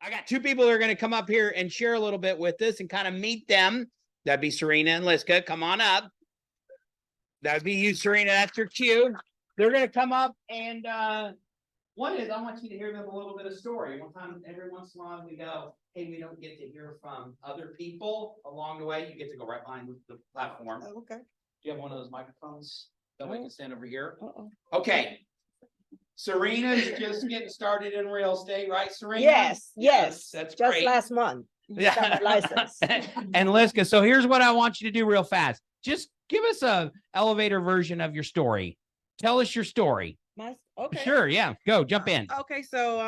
I got two people that are going to come up here and share a little bit with us and kind of meet them. That'd be Serena and Liska. Come on up. That'd be you, Serena. That's your cue. They're going to come up and one is I want you to hear them a little bit of story. One time, every once in a while, we go, hey, we don't get to hear from other people along the way. You get to go right behind the platform. Oh, okay. Do you have one of those microphones? That we can stand over here. Uh-oh. Okay. Serena's just getting started in real estate, right, Serena? Yes. That's just great. last month. Yeah. Got my license. And Liska, so here's what I want you to do real fast. Just give us a elevator version of your story. Tell us your story. Okay. Sure, yeah. Go, jump in. Okay, so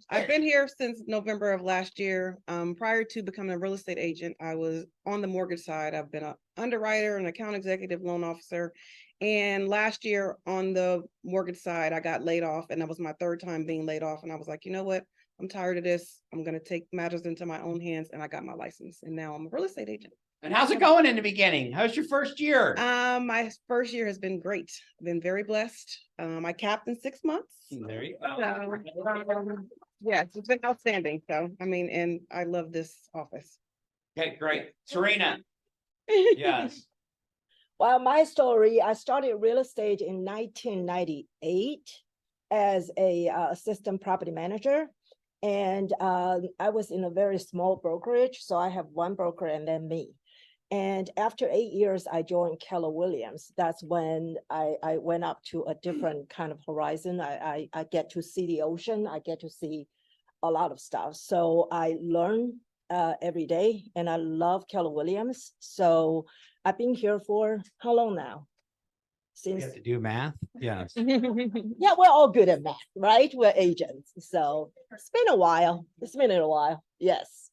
I've been here since November of last year. Prior to becoming a real estate agent, I was on the mortgage side. I've been an underwriter, an account executive, loan officer. And last year on the mortgage side, I got laid off, and that was my third time being laid off. And I was like, you know what? I'm tired of this. I'm going to take matters into my own hands. And I got my license. And now I'm a real estate agent. And how's it going in the beginning? How's your first year? My first year has been great. I've been very blessed. I capped in 6 months. There you go. So, yes, it's been outstanding. So, I mean, and I love this office. Okay, great. Serena. Yes. Well, my story, I started real estate in 1998 as a assistant property manager. And I was in a very small brokerage. So I have one broker and then me. And after 8 years, I joined Keller Williams. That's when I went up to a different kind of horizon. I get to see the ocean. I get to see a lot of stuff. So I learn every day, and I love Keller Williams. So I've been here for how long now? You have to do math. Yes. Yeah, we're all good at math, right? We're agents. So it's been a while. Yes.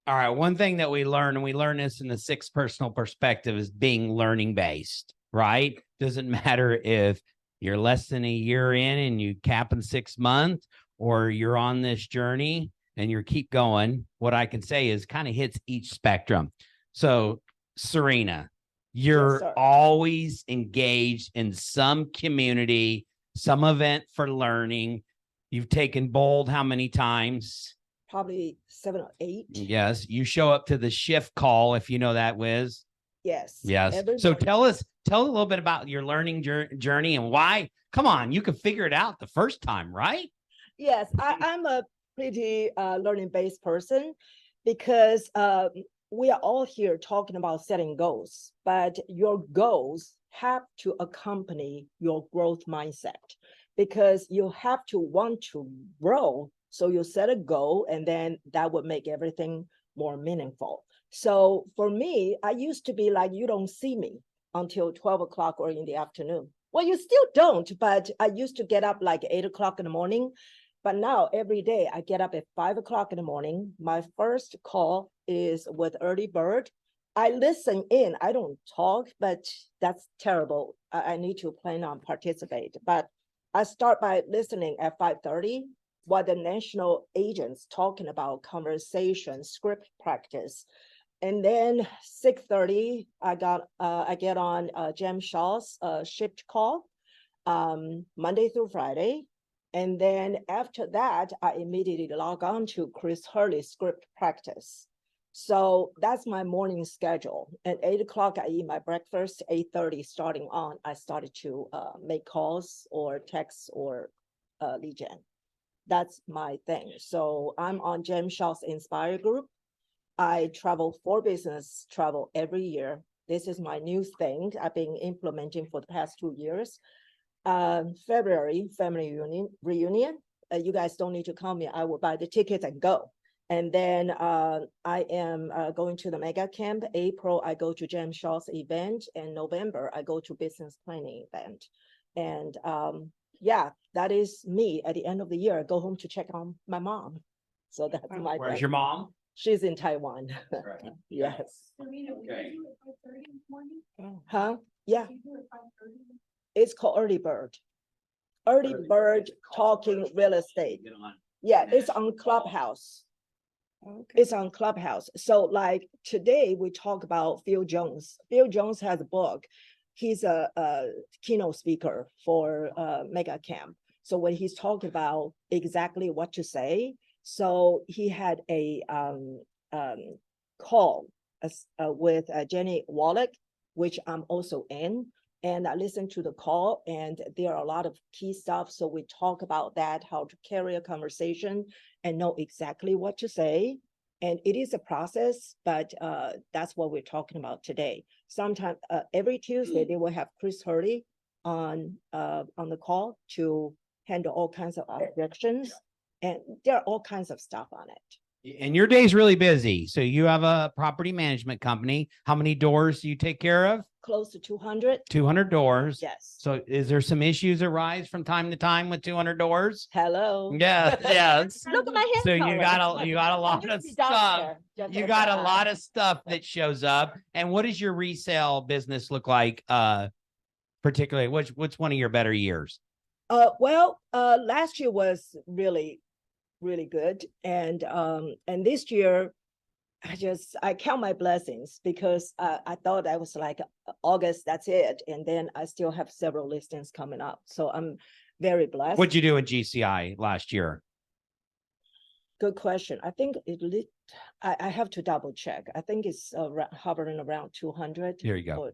All right. One thing that we learn, and we learn this in the 6 personal perspective, is being learning based, right? Doesn't matter if you're less than a year in and you cap in 6 months, or you're on this journey and you keep going. What I can say is kind of hits each spectrum. So Serena, you're always engaged in some community, some event for learning. You've taken Bold how many times? Probably 7 or 8. Yes. You show up to the shift call, if you know that, Wiz. Yes. Yes. So tell a little bit about your learning journey and why. Come on, you can figure it out the first time, right? Yes, I'm a pretty learning-based person because we are all here talking about setting goals, but your goals have to accompany your growth mindset because you have to want to grow. So you set a goal, and then that would make everything more meaningful. So for me, I used to be like, you don't see me until 12 o'clock or in the afternoon. Well, you still don't, but I used to get up like 8 o'clock in the morning. But now every day I get up at 5 o'clock in the morning. My first call is with Early Bird. I listen in. I don't talk, but that's terrible. I need to plan on participate. But I start by listening at 5:30. What the national agents talking about, conversation, script practice. And then 6:30, I get on Jem Shaw's shift call, Monday through Friday. And then after that, I immediately log on to Chris Hurley's script practice. So that's my morning schedule. At 8 o'clock, I eat my breakfast. 8:30 starting on, I started to make calls or texts or lead gen. That's my thing. So I'm on Jem Shaw's Inspire group. I travel for business travel every year. This is my new thing I've been implementing for the past 2 years. February, family reunion. You guys don't need to call me. I will buy the tickets and go. And then I am going to the mega camp. April, I go to Jem Shaw's event. And November, I go to business planning event. And yeah, that is me at the end of the year. I go home to check on my mom. So that's my Where's thing. your mom? She's in Taiwan. Right. Yes. Okay. Huh? Yeah. It's called Early Bird. Early Bird Talking Real Estate. Yeah, it's on Clubhouse. Okay. It's on Clubhouse. So like today we talk about Phil Jones. Phil Jones has a book. He's a keynote speaker for Mega Camp. So when he's talking about exactly what to say, So he had a call with Jenny Wallach, which I'm also in. And I listened to the call, and there are a lot of key stuff. So we talk about that, how to carry a conversation and know exactly what to say. And it is a process, but that's what we're talking about today. Sometimes every Tuesday they will have Chris Hurley on the call to handle all kinds of objections, and there are all kinds of stuff on it. And your day's really busy. So you have a property management company. How many doors do you take care of? Close to 200. 200 doors. Yes. So is there some issues arise from time to time with 200 doors? Hello. Yeah, yeah. Look at my hand. So you got a lot of stuff. You got a lot of stuff that shows up. And what does your resale business look like? Particularly, what's one of your better years? Well, last year was really good, and this year I count my blessings, because I thought I was like August, that's it, and then I still have several listings coming up, so I'm very blessed. What'd you do in GCI last year? Good question. I think I have to double check. I think it's hovering around 200. Here you go. Or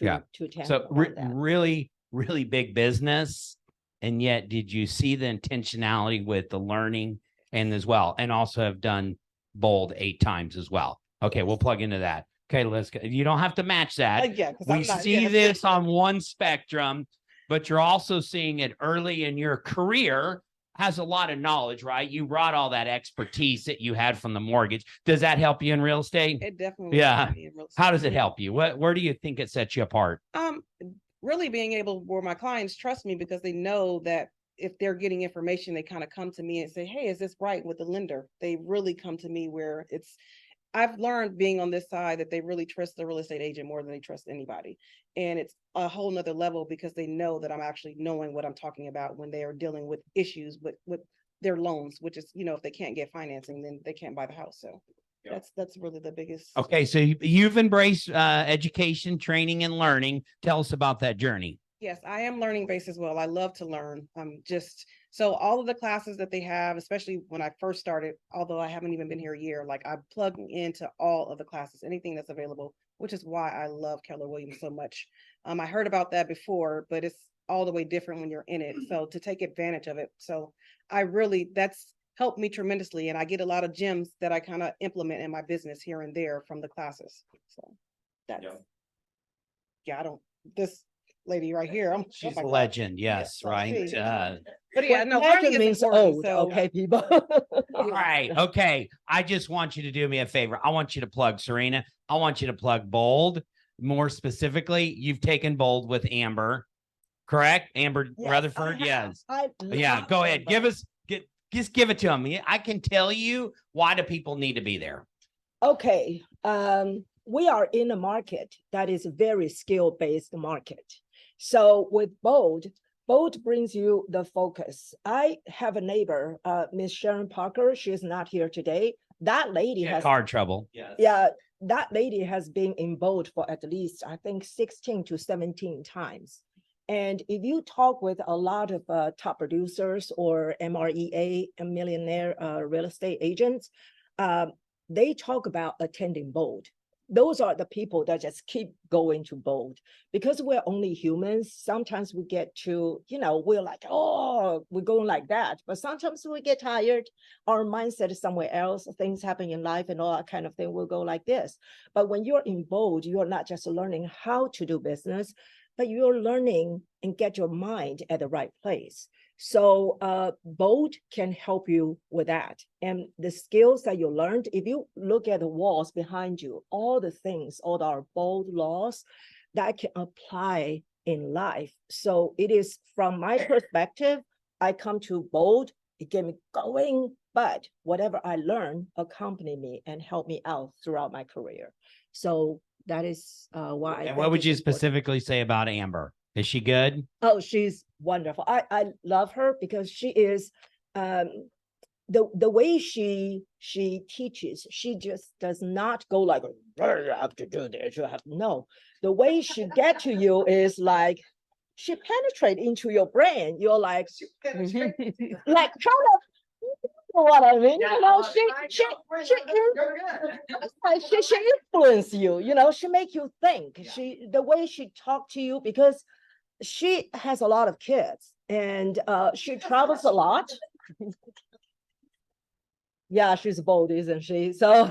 Yeah. 210. So really big business. And yet, did you see the intentionality with the learning and as well? And also have done bold 8 times as well. Okay, yes. We'll plug into that. Okay, let's go. You don't have to match that. Yeah, we see this on one spectrum, but you're also seeing it early in your career. Has a lot of knowledge, right? You brought all that expertise that you had from the mortgage. Does that help you in real estate? It definitely. Yeah. Helped me in real estate. How does it help you? Where do you think it sets you apart? Really being able, where my clients trust me, because they know that if they're getting information, they kind of come to me and say, hey, is this right with the lender? They really come to me where I've learned being on this side that they really trust the real estate agent more than they trust anybody. And it's a whole nother level, because they know that I'm actually knowing what I'm talking about when they are dealing with issues with their loans, which is, if they can't get financing, then they can't buy the house. So that's really the biggest. Okay. So you've embraced education, training, and learning. Tell us about that journey. Yes, I am learning based as well. I love to learn. So all of the classes that they have, especially when I first started, although I haven't even been here a year, like I plug into all of the classes, anything that's available, which is why I love Keller Williams so much. I heard about that before, but it's all the way different when you're in it. So to take advantage of it. So that's helped me tremendously. And I get a lot of gems that I kind of implement in my business here and there from the classes. So that's, this lady right here. She's a legend. Yes. Right. But yeah, no, legend means old. So. Okay, people. All right. Okay. I just want you to do me a favor. I want you to plug Serena. I want you to plug Bold. More specifically, you've taken Bold with Amber, correct? Amber Rutherford. Yes. Yeah. Go ahead. Just give it to them. I can tell you, why do people need to be there? Okay. We are in a market that is a very skill-based market. So with Bold brings you the focus. I have a neighbor, Miss Sharon Parker. She is not here today. That lady has car trouble. Yes. Yeah, that lady has been in Bold for at least, I think, 16 to 17 times. And if you talk with a lot of top producers or MREA, millionaire real estate agents, they talk about attending Bold. Those are the people that just keep going to Bold, because we're only humans. Sometimes we get to, we're like, oh, we're going like that. But sometimes we get tired. Our mindset is somewhere else. Things happen in life and all that kind of thing. We'll go like this. But when you're in Bold, you're not just learning how to do business, but you're learning and get your mind at the right place. So Bold can help you with that. And the skills that you learned, if you look at the walls behind you, all the things, all our Bold laws that can apply in life. So it is, from my perspective, I come to Bold, it gave me going, but whatever I learn accompany me and help me out throughout my career. So that is why. And what would you specifically say about Amber? Is she good? Oh, she's wonderful. I love her because she is the way she teaches. She just does not go like, you have to do this. You have no. The way she get to you is like she penetrate into your brain. You're like, like kind of know what I mean? Yeah, You know, she influence you, you know, she make you think. Yeah. The way she talk to you, because she has a lot of kids and she travels a lot. Yeah, she's bold, isn't she? So,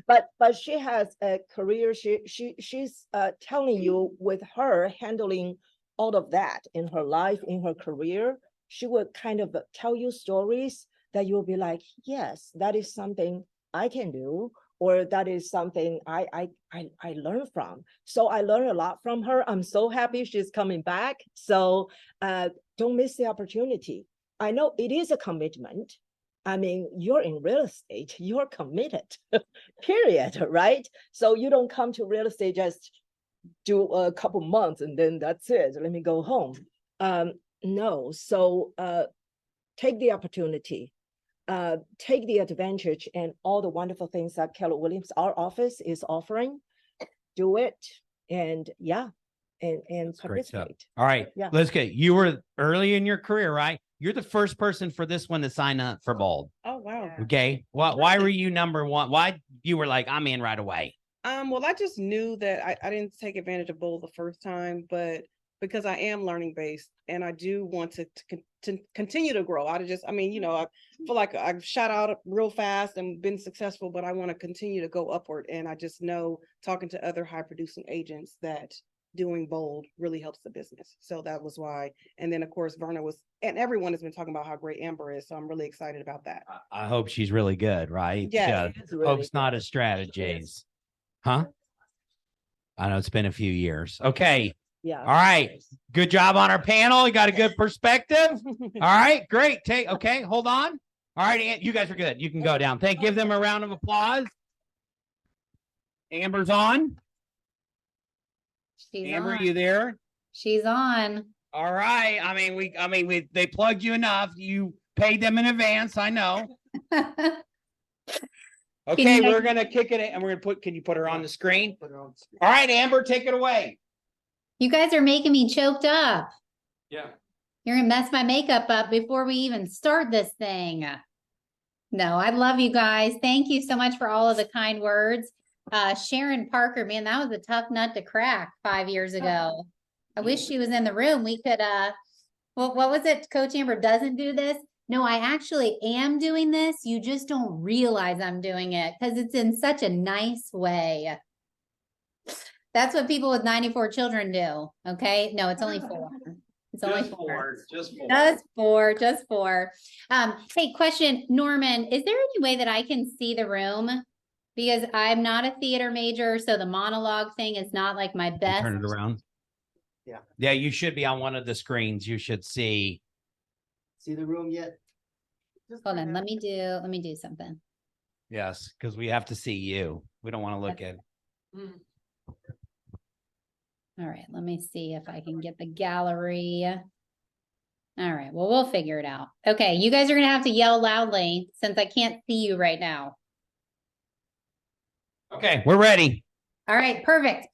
but she has a career. She's telling you with her handling all of that in her life, in her career, she would kind of tell you stories that you'll be like, yes, that is something I can do, or that is something I learn from. So I learned a lot from her. I'm so happy she's coming back. So don't miss the opportunity. I know it is a commitment. I mean, you're in real estate, you're committed, period, right? So you don't come to real estate just do a couple months and then that's it. Let me go home. No, so take the opportunity, take the advantage and all the wonderful things that Keller Williams, our office, is offering. Do it, and yeah, and That's great stuff. participate. All right, Yeah. let's get. You were early in your career, right? You're the first person for this one to sign up for Bold. Oh, wow. Okay. Why were you number one? Why you were like, I'm in right away? Well, I just knew that I didn't take advantage of Bold the first time, but because I am learning based and I do want to continue to grow. I mean, you know, I feel like I've shot out real fast and been successful, but I want to continue to go upward. And I just know, talking to other high producing agents, that doing Bold really helps the business. So that was why. And then of course, Verna and everyone has been talking about how great Amber is. So I'm really excited about that. I hope she's really good, right? Yeah. Really Hope's not a strategies. Huh? I know it's been a few years. Okay. Yeah. All right. Good job on our panel. You got a good perspective. All right. Great. Okay. Hold on. All right. You guys are good. You can go down. Give them a round of applause. Amber's on. She's Amber, on. you there? She's on. All right. They plugged you enough. You paid them in advance. I know. Okay, we're gonna kick it and we're gonna can you put her on the screen? All right, Amber, take it away. You guys are making me choked up. Yeah. You're gonna mess my makeup up before we even start this thing. No, I love you guys. Thank you so much for all of the kind words. Sharon Parker, man, that was a tough nut to crack 5 years ago. I wish she was in the room. We could, well, what was it? Coach Amber doesn't do this. No, I actually am doing this. You just don't realize I'm doing it because it's in such a nice way. That's what people with 94 children do. Okay. No, it's only 4. It's only 4. Just four. Hey, question, Norman, is there any way that I can see the room? Because I'm not a theater major, so the monologue thing is not like my best. Turn it around. Yeah. Yeah, you should be on one of the screens. You should see. See the room yet? Hold on, let me do something. Yes, because we have to see you. We don't want to look at. All right, let me see if I can get the gallery. All right, well, we'll figure it out. Okay, you guys are gonna have to yell loudly since I can't see you right now. Okay, we're ready. All right, perfect.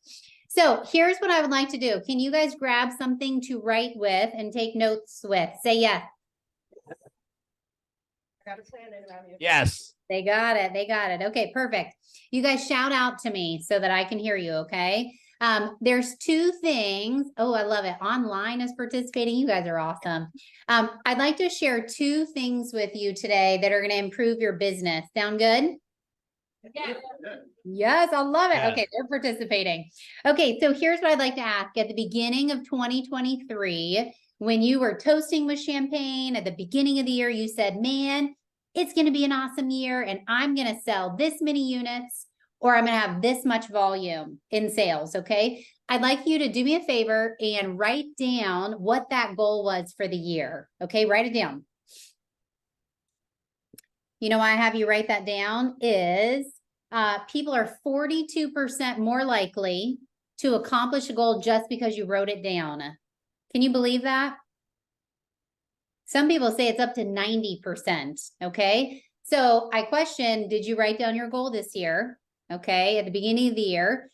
So here's what I would like to do. Can you guys grab something to write with and take notes with? Say yes. Yes. They got it. They got it. Okay, perfect. You guys shout out to me so that I can hear you, okay? There's 2 things. Oh, I love it. Online is participating. You guys are awesome. I'd like to share 2 things with you today that are going to improve your business. Sound good? Yeah. Yes, I love it. Yeah. Okay, they're participating. Okay, so here's what I'd like to ask. At the beginning of 2023, when you were toasting with champagne at the beginning of the year, you said, man, it's going to be an awesome year and I'm going to sell this many units or I'm going to have this much volume in sales. Okay. I'd like you to do me a favor and write down what that goal was for the year. Okay. Write it down. You know why I have you write that down is people are 42% more likely to accomplish a goal just because you wrote it down. Can you believe that? Some people say it's up to 90%. Okay. So I question, did you write down your goal this year? Okay. At the beginning of the year.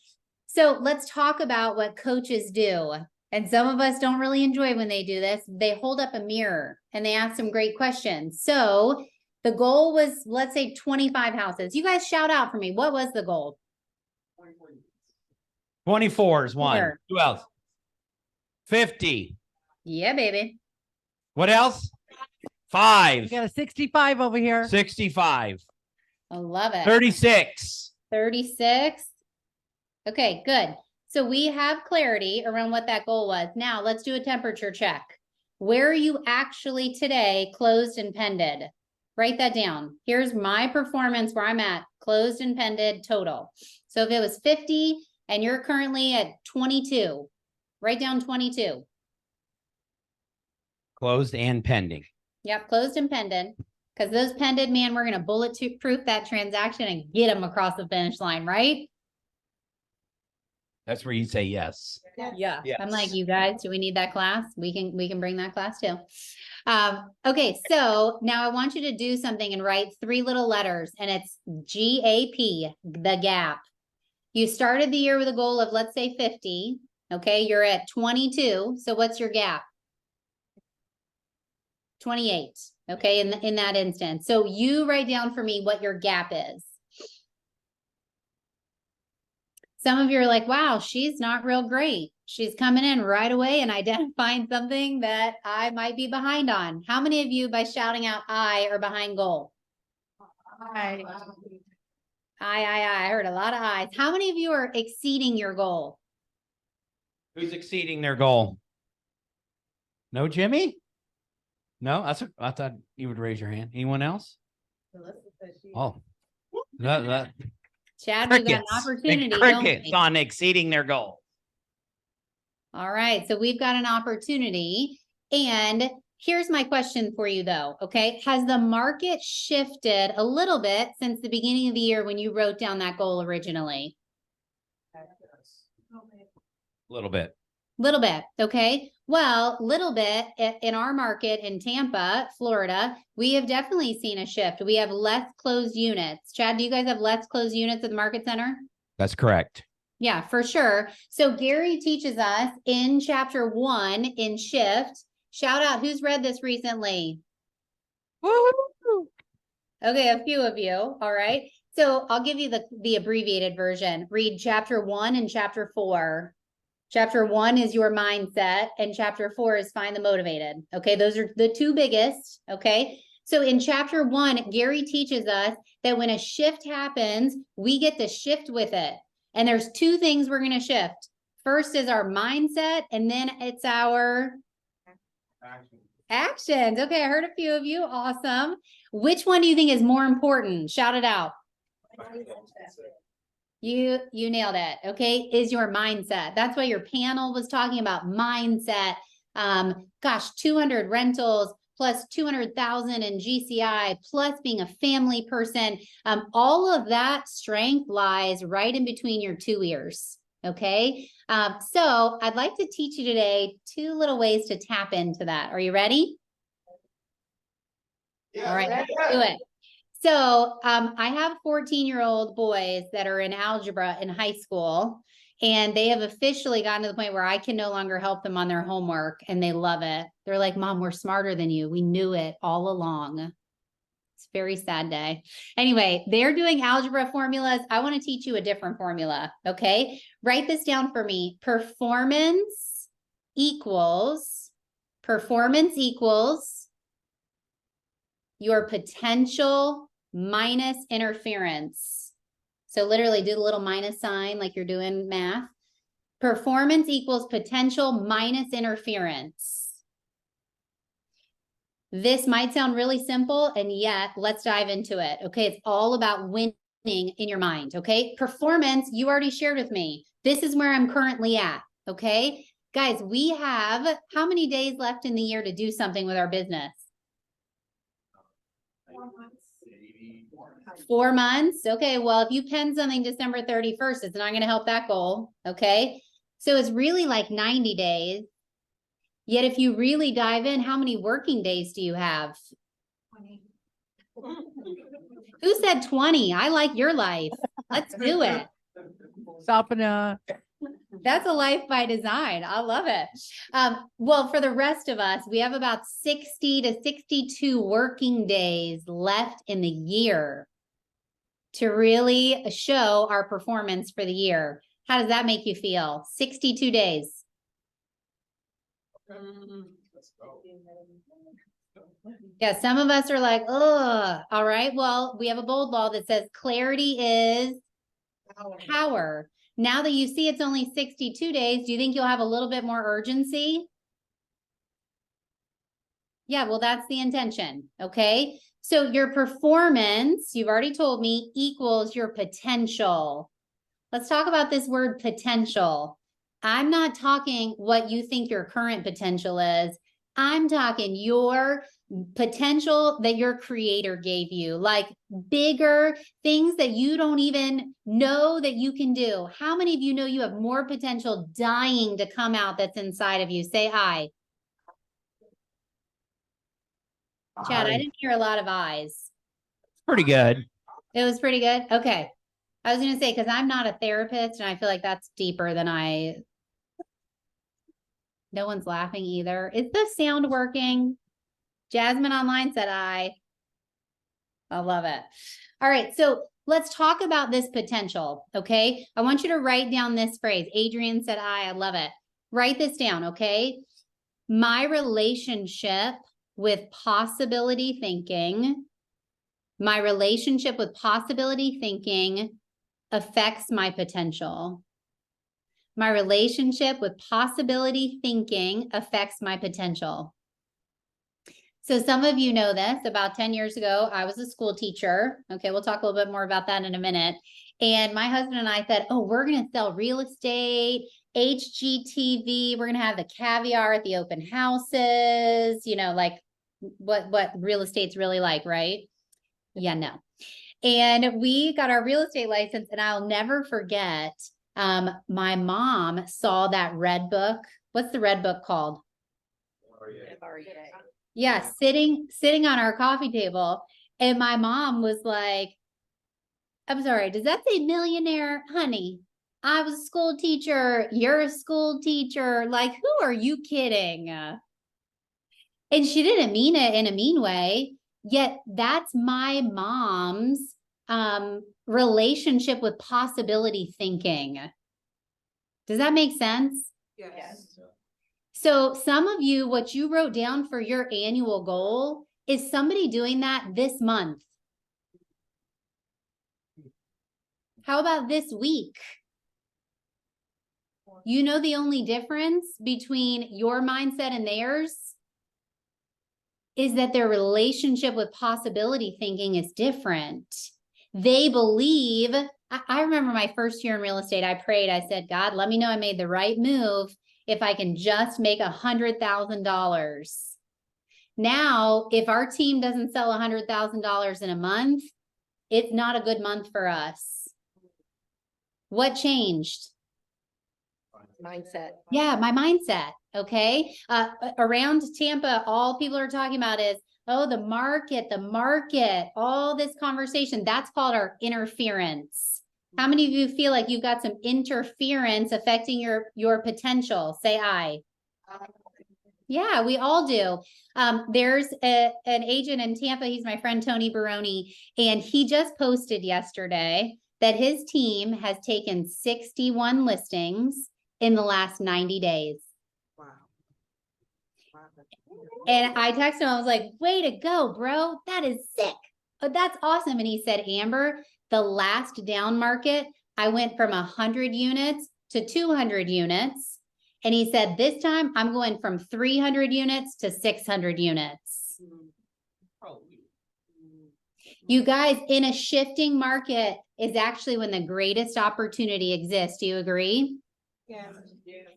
So let's talk about what coaches do. And some of us don't really enjoy when they do this. They hold up a mirror and they ask some great questions. So The goal was, let's say 25 houses. You guys shout out for me. What was the goal? 24 is one. Here. Who else? 50. Yeah, baby. What else? We 5. got a 65 over here. 65. I love it. 36. 36. Okay, good. So we have clarity around what that goal was. Now let's do a temperature check. Where are you actually today, closed and pended? Write that down. Here's my performance where I'm at, closed and pended total. So if it was 50 and you're currently at 22, write down 22. Closed and pending. Yep, closed and pended. Because those pended, man, we're going to bulletproof that transaction and get them across the finish line, right? That's where you say yes. Yeah. Yes. I'm like, you guys, do we need that class? We can bring that class too. Okay, so now I want you to do something and write 3 little letters, and it's GAP, the gap. You started the year with a goal of, let's say 50. Okay, you're at 22. So what's your gap? 28. Okay, in that instance. So you write down for me what your gap is. Some of you are like, wow, she's not real great. She's coming in right away and identifying something that I might be behind on. How many of you, by shouting out I, are behind goal? I heard a lot of I's. How many of you are exceeding your goal? Who's exceeding their goal? No, Jimmy? No, I thought you would raise your hand. Anyone else? Oh, Chad, we've got an crickets. opportunity. The Don't crickets we? on exceeding their goal. All right, so we've got an opportunity. And here's my question for you though, okay? Has the market shifted a little bit since the beginning of the year when you wrote down that goal originally? A little bit. Little bit, okay? Well, little bit in our market in Tampa, Florida, we have definitely seen a shift. We have less closed units. Chad, do you guys have less closed units at the market center? That's correct. Yeah, for sure. So Gary teaches us in chapter 1 in Shift. Shout out, who's read this recently? Woo-hoo. Okay, a few of you. All right. So I'll give you the abbreviated version. Read chapter 1 and chapter 4. Chapter 1 is your mindset, and chapter 4 is find the motivated. Okay, those are the 2 biggest. Okay. So in chapter 1, Gary teaches us that when a shift happens, we get to shift with it. And there's 2 things we're going to shift. First is our mindset, and then it's our actions. Okay, I heard a few of you. Awesome. Which one do you think is more important? Shout it out. You nailed it. Okay, is your mindset. That's why your panel was talking about mindset. Gosh, 200 rentals plus 200,000 in GCI, plus being a family person. All of that strength lies right in between your 2 ears. Okay. So I'd like to teach you today 2 little ways to tap into that. Are you ready? Yeah. All right, let's do it. So I have 14-year-old boys that are in algebra in high school, and they have officially gotten to the point where I can no longer help them on their homework, and they love it. They're like, Mom, we're smarter than you. We knew it all along. It's a very sad day. Anyway, they're doing algebra formulas. I want to teach you a different formula. Okay, write this down for me. Performance equals your potential minus interference. So literally do the little minus sign like you're doing math. Performance equals potential minus interference. This might sound really simple, and yet let's dive into it. Okay, it's all about winning in your mind. Okay, performance, you already shared with me. This is where I'm currently at. Okay, guys, we have how many days left in the year to do something with our business? 4 months. Okay. Well, if you pen something December 31st, it's not going to help that goal. Okay. So it's really like 90 days. Yet if you really dive in, how many working days do you have? 20. Who said 20? I like your life. Let's do it. Stop and That's a life by design. I love it. Well, for the rest of us, we have about 60 to 62 working days left in the year to really show our performance for the year. How does that make you feel? 62 days. Yeah, some of us are like, oh, all right. Well, we have a bold law that says clarity is power. Now that you see it's only 62 days, do you think you'll have a little bit more urgency? Yeah, well, that's the intention. Okay. So your performance, you've already told me, equals your potential. Let's talk about this word potential. I'm not talking what you think your current potential is. I'm talking your potential that your creator gave you, like bigger things that you don't even know that you can do. How many of you know you have more potential dying to come out that's inside of you? Say I. Chad, I didn't hear a lot of eyes. Pretty good. It was pretty good. Okay. I was going to say, because I'm not a therapist and I feel like that's deeper than no one's laughing either. Is the sound working? Jasmine online said I love it. All right. So let's talk about this potential. Okay. I want you to write down this phrase. Adrian said I love it. Write this down. Okay. My relationship with possibility thinking, affects my potential. My relationship with possibility thinking affects my potential. So some of you know this. About 10 years ago, I was a school teacher. Okay, we'll talk a little bit more about that in a minute. And my husband and I said, oh, we're going to sell real estate, HGTV. We're going to have the caviar at the open houses, you know, like what real estate's really like, right? Yeah, no. And we got our real estate license, and I'll never forget, my mom saw that red book. What's the red book called? Yeah, sitting on our coffee table. And my mom was like, I'm sorry, does that say millionaire? Honey, I was a school teacher. You're a school teacher. Like, who are you kidding? And she didn't mean it in a mean way. Yet that's my mom's relationship with possibility thinking. Does that make sense? Yes. So some of you, what you wrote down for your annual goal is somebody doing that this month. How about this week? You know, the only difference between your mindset and theirs is that their relationship with possibility thinking is different. They believe, I remember my first year in real estate, I prayed, I said, God, let me know I made the right move if I can just make $100,000. Now, if our team doesn't sell $100,000 in a month, it's not a good month for us. What changed? Mindset. Yeah, my mindset. Okay. Around Tampa, all people are talking about is, oh, the market, all this conversation. That's called our interference. How many of you feel like you've got some interference affecting your potential? Say I. Yeah, we all do. There's an agent in Tampa. He's my friend, Tony Baroni, and he just posted yesterday that his team has taken 61 listings in the last 90 days. Wow. And I texted him, I was like, way to go, bro. That is sick. But that's awesome. And he said, Amber, the last down market, I went from 100 units to 200 units. And he said, this time I'm going from 300 units to 600 units. You guys, in a shifting market is actually when the greatest opportunity exists. Do you agree?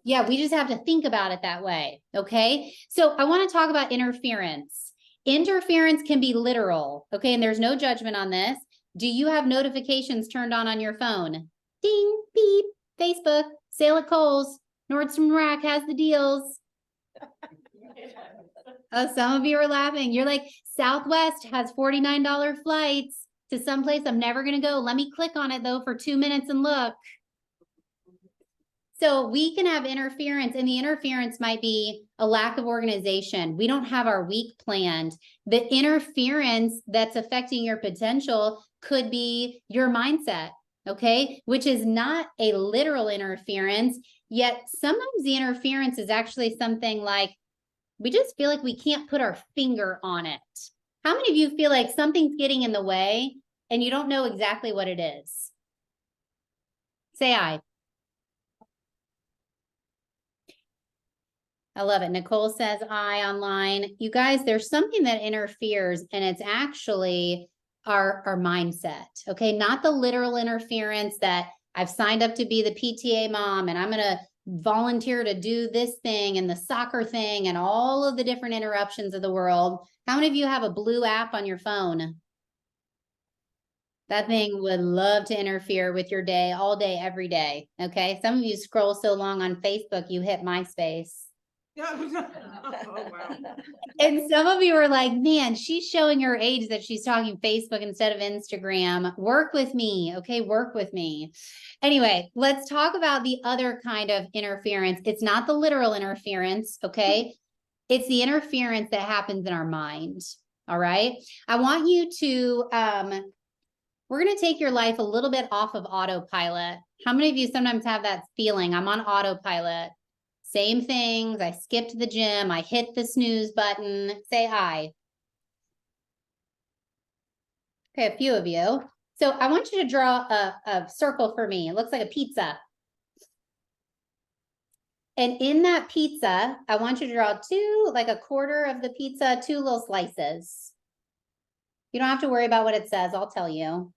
Yeah, we just have to think about it that way. Okay. So I want to talk about interference. Interference can be literal. Okay. And there's no judgment on this. Do you have notifications turned on your phone? Ding, beep, Facebook, sale at Kohl's, Nordstrom Rack has the deals. Oh, some of you are laughing. You're like, Southwest has $49 flights to someplace I'm never going to go. Let me click on it though for 2 minutes and look. So we can have interference, and the interference might be a lack of organization. We don't have our week planned. The interference that's affecting your potential could be your mindset, okay? Which is not a literal interference, yet sometimes the interference is actually something like, we just feel like we can't put our finger on it. How many of you feel like something's getting in the way and you don't know exactly what it is? Say aye. I love it. Nicole says aye online. You guys, there's something that interferes, and it's actually our mindset. Okay. Not the literal interference that I've signed up to be the PTA mom and I'm going to volunteer to do this thing and the soccer thing and all of the different interruptions of the world. How many of you have a blue app on your phone? That thing would love to interfere with your day all day, every day. Okay. Some of you scroll so long on Facebook, you hit MySpace. Oh, wow. And some of you are like, man, she's showing her age that she's talking Facebook instead of Instagram. Work with me. Okay. Work with me. Anyway, let's talk about the other kind of interference. It's not the literal interference. Okay. It's the interference that happens in our mind. All right. I want you to, we're going to take your life a little bit off of autopilot. How many of you sometimes have that feeling? I'm on autopilot. Same things. I skipped the gym. I hit the snooze button. Say aye. Okay, a few of you. So I want you to draw a circle for me. It looks like a pizza. And in that pizza, I want you to draw two, like a quarter of the pizza, two little slices. You don't have to worry about what it says. I'll tell you.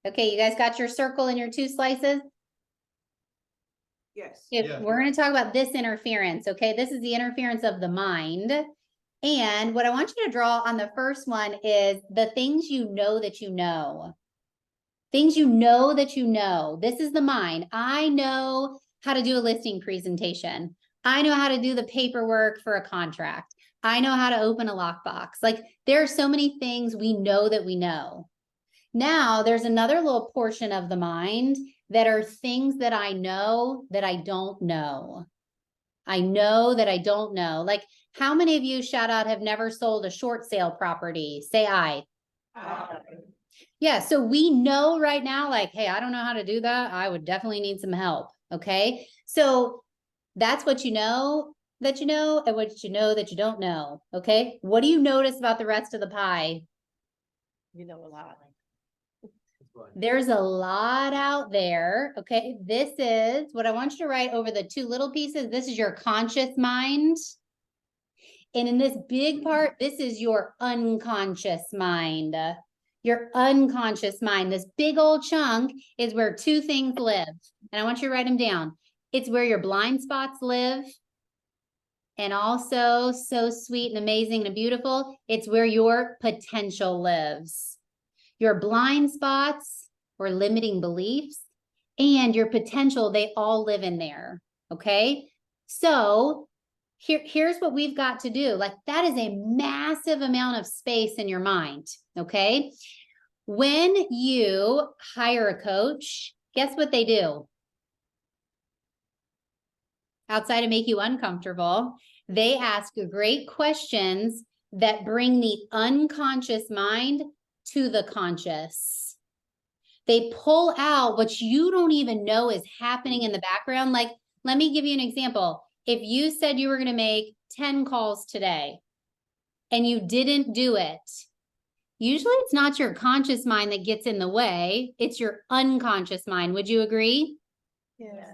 Okay, you guys got your circle and your two slices? Yes. We're going to talk about this interference, okay? This is the interference of the mind. And what I want you to draw on the first one is the things you know that you know. Things you know that you know. This is the mind. I know how to do a listing presentation. I know how to do the paperwork for a contract. I know how to open a lockbox. Like, there are so many things we know that we know. Now, there's another little portion of the mind that are things that I know that I don't know. I know that I don't know. Like, how many of you, shout out, have never sold a short sale property? Say aye. Yeah, so we know right now, like, hey, I don't know how to do that. I would definitely need some help. Okay. So that's what you know that you know, and what you know that you don't know. Okay. What do you notice about the rest of the pie? You know a lot. There's a lot out there. Okay. This is what I want you to write over the two little pieces. This is your conscious mind. And in this big part, this is your unconscious mind. Your unconscious mind. This big old chunk is where two things live. And I want you to write them down. It's where your blind spots live. And also, so sweet and amazing and beautiful, it's where your potential lives. Your blind spots or limiting beliefs and your potential, they all live in there. Okay. So here's what we've got to do. Like, that is a massive amount of space in your mind. Okay. When you hire a coach, guess what they do? Outside of make you uncomfortable, they ask great questions that bring the unconscious mind to the conscious. They pull out what you don't even know is happening in the background. Like, let me give you an example. If you said you were going to make 10 calls today and you didn't do it, usually it's not your conscious mind that gets in the way. It's your unconscious mind. Would you agree? Yes.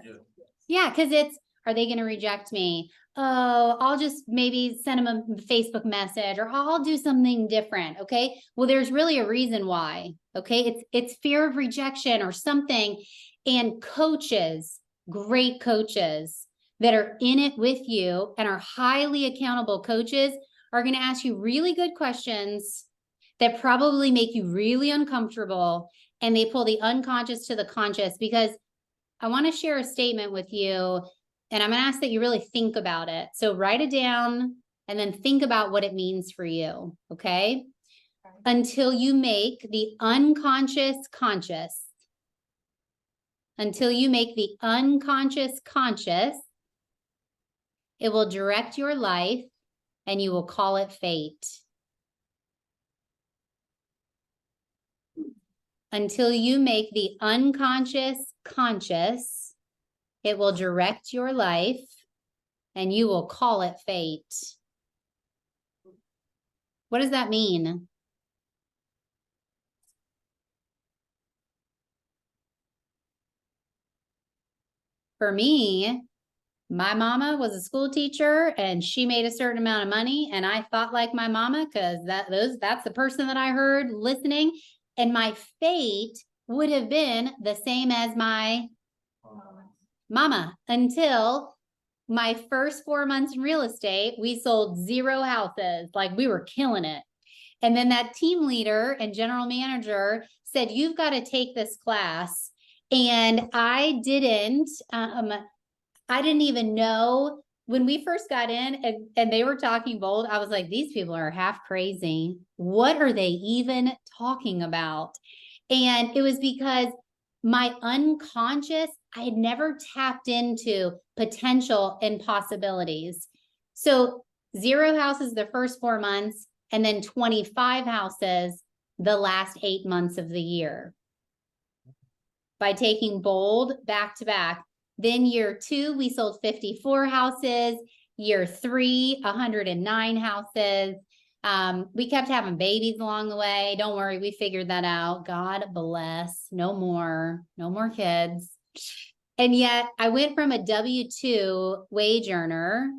Yeah, because it's, are they going to reject me? Oh, I'll just maybe send them a Facebook message, or I'll do something different. Okay. Well, there's really a reason why. Okay. It's fear of rejection or something. And coaches, great coaches that are in it with you and are highly accountable coaches are going to ask you really good questions that probably make you really uncomfortable. And they pull the unconscious to the conscious, because I want to share a statement with you. And I'm going to ask that you really think about it. So write it down and then think about what it means for you. Okay. Until you make the unconscious conscious. until you make the unconscious conscious. It will direct your life and you will call it fate. Until you make the unconscious conscious, it will direct your life and you will call it fate. What does that mean? For me, my mama was a school teacher and she made a certain amount of money and I thought like my mama because that's the person that I heard listening, and my fate would have been the same as my mama until my first 4 months in real estate. We sold 0 houses, like we were killing it. And then that team leader and general manager said, you've got to take this class. And I didn't even know when we first got in and they were talking bold. I was like, these people are half crazy. What are they even talking about? And it was because my unconscious, I had never tapped into potential and possibilities. So 0 houses the first 4 months, and then 25 houses the last 8 months of the year. By taking bold back to back. Then year 2, we sold 54 houses. Year 3, 109 houses. We kept having babies along the way. Don't worry, we figured that out. God bless. No more kids. And yet I went from a W-2 wage earner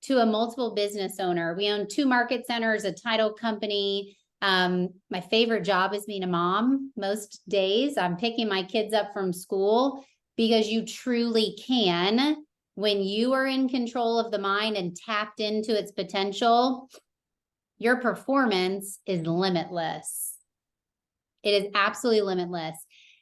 to a multiple business owner. We own 2 market centers, a title company. My favorite job is being a mom. Most days I'm picking my kids up from school because you truly can, when you are in control of the mind and tapped into its potential, your performance is limitless. It is absolutely limitless.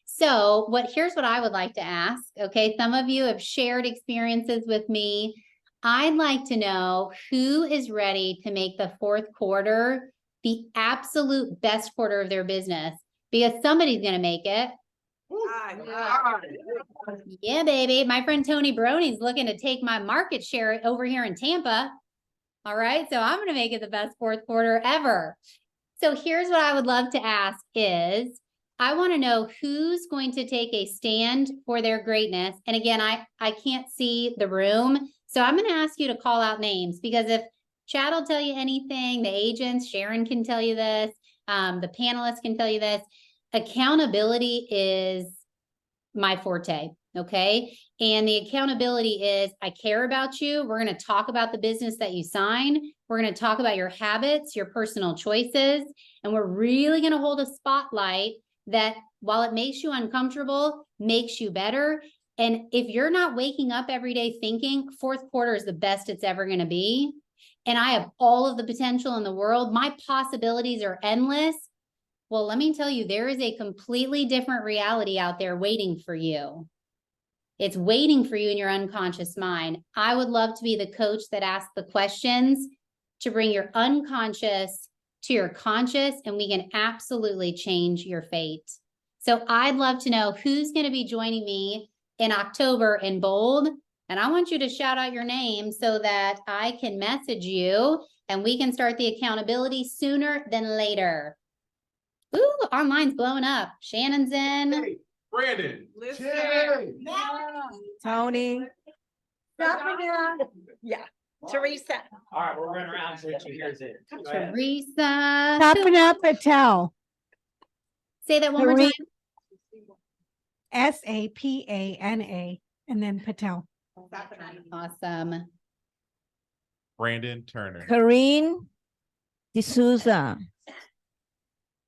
So here's what I would like to ask. Okay. Some of you have shared experiences with me. I'd like to know who is ready to make the 4th quarter the absolute best quarter of their business, because somebody's going to make it. Yeah, baby. My friend Tony Brony's looking to take my market share over here in Tampa. All right. So I'm going to make it the best 4th quarter ever. So here's what I would love to ask is, I want to know who's going to take a stand for their greatness. And again, I can't see the room. So I'm going to ask you to call out names, because if Chad will tell you anything, the agents, Sharon can tell you this, the panelists can tell you this. Accountability is my forte, okay? And the accountability is, I care about you. We're going to talk about the business that you sign. We're going to talk about your habits, your personal choices, and we're really going to hold a spotlight that, while it makes you uncomfortable, makes you better. And if you're not waking up every day thinking 4th quarter is the best it's ever going to be, and I have all of the potential in the world, my possibilities are endless. Well, let me tell you, there is a completely different reality out there waiting for you. It's waiting for you in your unconscious mind. I would love to be the coach that asks the questions to bring your unconscious to your conscious, and we can absolutely change your fate. So I'd love to know who's going to be joining me in October in Bold. And I want you to shout out your name so that I can message you and we can start the accountability sooner than later. Ooh, online's blowing up. Shannon's in. Hey, Brandon. Tony. Yeah. Teresa. All right, we'll run around so she hears it. Teresa. Sapna Patel. Say that one more time. Sapana, and then Patel. Awesome. Brandon Turner. Karine D'Souza.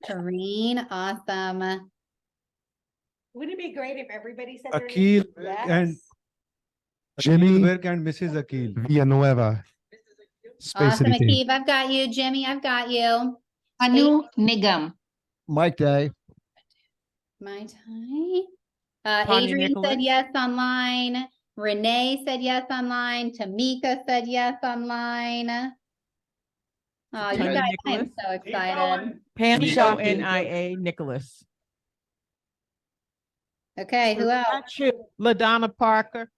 Karine, awesome. Wouldn't it be great if everybody said Akil and Jimmy Berg and Mrs. Akil Villanueva. Space Awesome, City team. Akib, I've got you. Jimmy, I've got you. Anu Nigam. Mike Day. My tie. Tanya Adrian Nicholas. said yes online. Renee said yes online. Tamika said yes online. Oh, you Tanya guys, I am Nicholas. so excited. Pam Keep Shaw, going. NIA, Nicholas. Okay, who else? LaDonna Parker.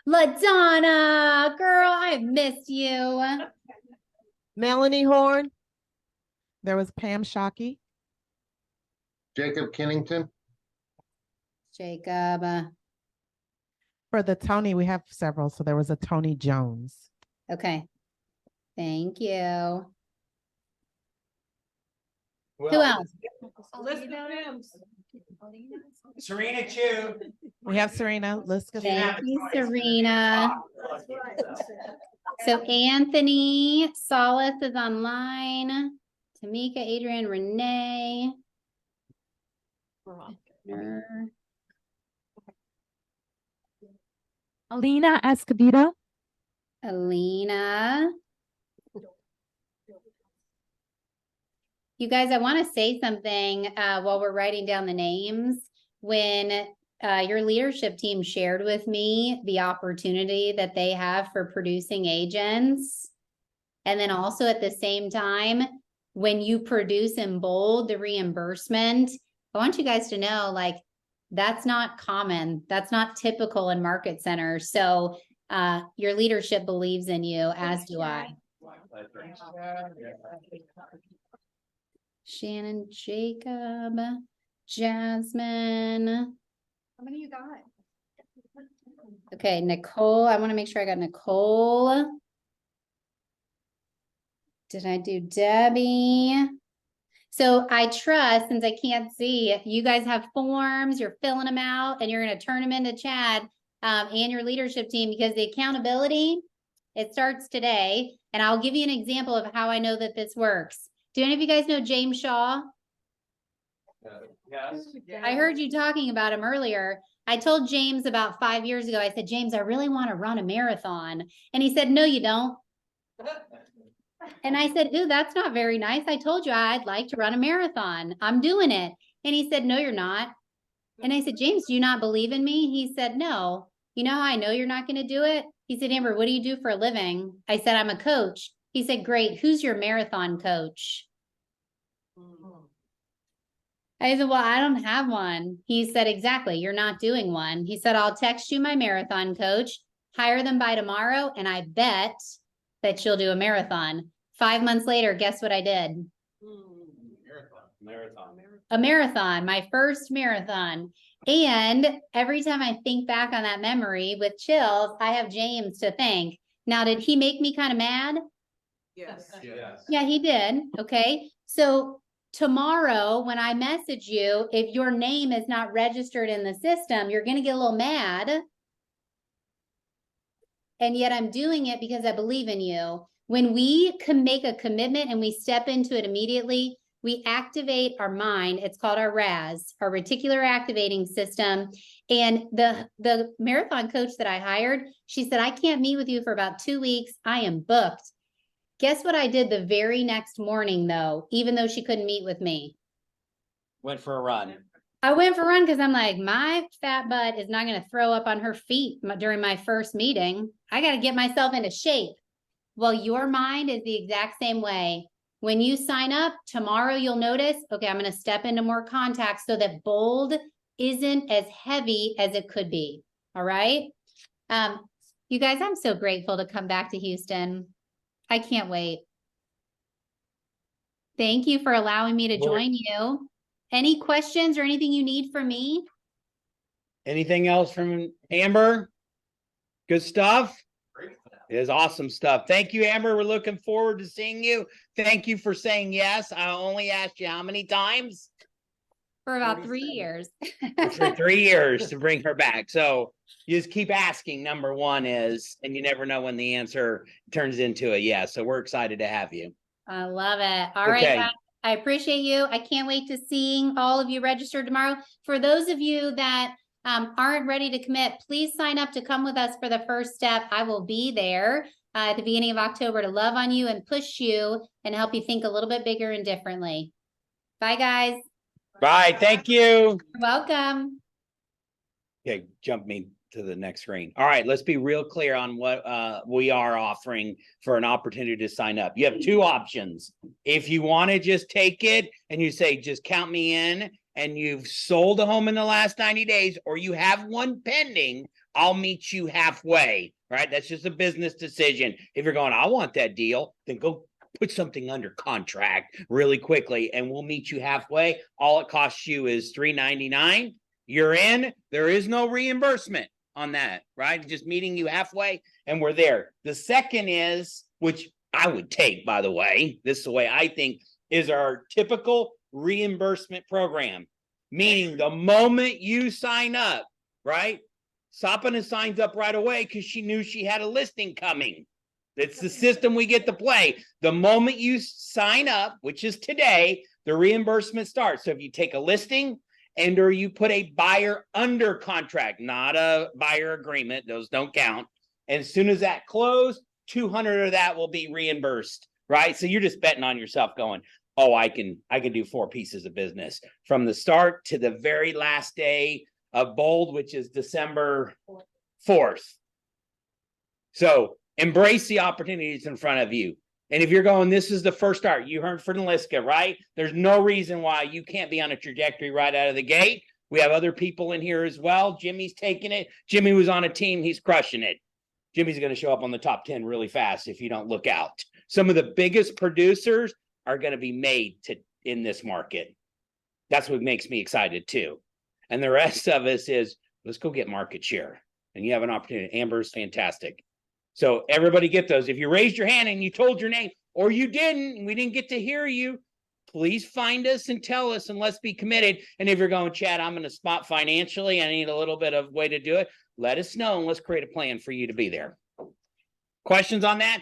LaDonna, girl, I've missed you. Melanie Horn. There was Pam Shockey. Jacob Kennington. Jacob. For the Tony, we have several. So there was a Tony Jones. Okay. Thank you. Who else? Serena Chu. We have Serena Liska. Thank you, Serena. So Anthony Solace is online. Tamika, Adrian, Renee. Alina Escobedo. Alina. You guys, I want to say something while we're writing down the names. When your leadership team shared with me the opportunity that they have for producing agents, and then also at the same time, when you produce in bold the reimbursement, I want you guys to know, like, that's not common. That's not typical in market centers. So your leadership believes in you, as do I. Shannon, Jacob, Jasmine. How many you got? Okay, Nicole. I want to make sure I got Nicole. Did I do Debbie? So I trust, since I can't see, you guys have forms, you're filling them out, and you're going to turn them into Chad and your leadership team, because the accountability, it starts today. And I'll give you an example of how I know that this works. Do any of you guys know James Shaw? Yes. I heard you talking about him earlier. I told James about 5 years ago, I said, James, I really want to run a marathon. And he said, no, you don't. And I said, ooh, that's not very nice. I told you I'd like to run a marathon. I'm doing it. And he said, no, you're not. And I said, James, do you not believe in me? He said, no. You know how I know you're not going to do it? He said, Amber, what do you do for a living? I said, I'm a coach. He said, great. Who's your marathon coach? I said, well, I don't have one. He said, exactly. You're not doing one. He said, I'll text you my marathon coach, hire them by tomorrow, and I bet that you'll do a marathon. 5 months later, guess what I did? A marathon, my first marathon. And every time I think back on that memory with chills, I have James to thank. Now, did he make me kind of mad? Yes. Yeah, he did. Okay. So tomorrow, when I message you, if your name is not registered in the system, you're going to get a little mad. And yet I'm doing it because I believe in you. When we can make a commitment and we step into it immediately, we activate our mind. It's called our RAS, our reticular activating system. And the marathon coach that I hired, she said, I can't meet with you for about 2 weeks. I am booked. Guess what I did the very next morning, though, even though she couldn't meet with me? Went for a run. I went for a run because I'm like, my fat butt is not going to throw up on her feet during my first meeting. I got to get myself into shape. Well, your mind is the exact same way. When you sign up tomorrow, you'll notice, okay, I'm going to step into more contacts so that bold isn't as heavy as it could be. All right. You guys, I'm so grateful to come back to Houston. I can't wait. Thank you for allowing me to join you. Any questions or anything you need from me? Anything else from Amber? Good stuff. It is awesome stuff. Thank you, Amber. We're looking forward to seeing you. Thank you for saying yes. I only asked you how many times? For about 3 years. For 3 years to bring her back. So you just keep asking. Number one is, and you never know when the answer turns into a yes. So we're excited to have you. I love it. All right, guys. I appreciate you. I can't wait to seeing all of you registered tomorrow. For those of you that aren't ready to commit, please sign up to come with us for the first step. I will be there at the beginning of October to love on you and push you and help you think a little bit bigger and differently. Bye, guys. Bye. Thank you. You're welcome. Okay, jump me to the next screen. All right, let's be real clear on what we are offering for an opportunity to sign up. You have two options. If you want to just take it and you say, just count me in and you've sold a home in the last 90 days, or you have one pending, I'll meet you halfway, right? That's just a business decision. If you're going, I want that deal, then go put something under contract really quickly and we'll meet you halfway. All it costs you is $399. You're in. There is no reimbursement on that, right? Just meeting you halfway and we're there. The second is, which I would take, by the way, this is the way I think, is our typical reimbursement program. Meaning the moment you sign up, right? Sapana signs up right away because she knew she had a listing coming. It's the system we get to play. The moment you sign up, which is today, the reimbursement starts. So if you take a listing and or you put a buyer under contract, not a buyer agreement, those don't count. And as soon as that closed, 200 of that will be reimbursed, right? So you're just betting on yourself going, oh, I can do 4 pieces of business from the start to the very last day of Bold, which is December 4th. So embrace the opportunities in front of you. And if you're going, this is the first start, you heard from Naliska, right? There's no reason why you can't be on a trajectory right out of the gate. We have other people in here as well. Jimmy's taking it. Jimmy was on a team. He's crushing it. Jimmy's going to show up on the top 10 really fast if you don't look out. Some of the biggest producers are going to be made in this market. That's what makes me excited too. And the rest of us is, let's go get market share. And you have an opportunity. Amber's fantastic. So everybody get those. If you raised your hand and you told your name, or you didn't, and we didn't get to hear you, please find us and tell us, and let's be committed. And if you're going, Chad, I'm in a spot financially, I need a little bit of way to do it, let us know, and let's create a plan for you to be there. Questions on that?